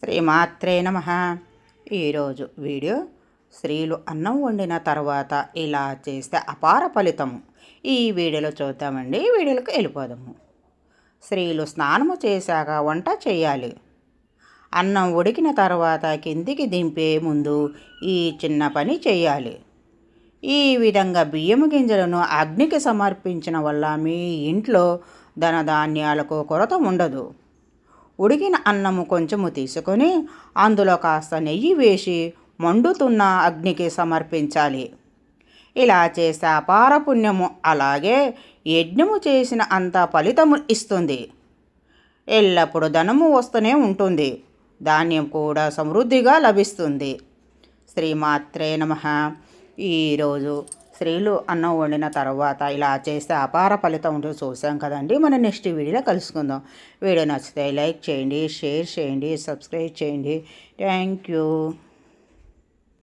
శ్రీమాత్రే నమః. ఈరోజు వీడియో స్త్రీలు అన్నం వండిన తర్వాత ఇలా చేస్తే అపార ఫలితము ఈ వీడియోలో చూద్దామండి. వీడియోలకు వెళ్ళిపోదాము. స్త్రీలు స్నానము చేశాక వంట చేయాలి. అన్నం ఉడికిన తర్వాత కిందికి దింపే ముందు ఈ చిన్న పని చేయాలి. ఈ విధంగా బియ్యం గింజలను అగ్నికి సమర్పించిన వల్ల మీ ఇంట్లో ధనధాన్యాలకు కొరత ఉండదు. ఉడికిన అన్నము కొంచెము తీసుకొని అందులో కాస్త నెయ్యి వేసి మండుతున్న అగ్నికి సమర్పించాలి. ఇలా చేస్తే అపార పుణ్యము, అలాగే యజ్ఞము చేసిన అంత ఫలితము ఇస్తుంది. ఎల్లప్పుడూ ధనము వస్తూనే ఉంటుంది. ధాన్యం కూడా సమృద్ధిగా లభిస్తుంది. శ్రీమాత్రే నమః. ఈరోజు స్త్రీలు అన్నం వండిన తర్వాత ఇలా చేస్తే అపార ఫలితం ఉంటుంది చూసాం కదండి. మన నెక్స్ట్ వీడియోలో కలుసుకుందాం. వీడియో నచ్చితే లైక్ చేయండి, షేర్ చేయండి, సబ్స్క్రైబ్ చేయండి. Thank you.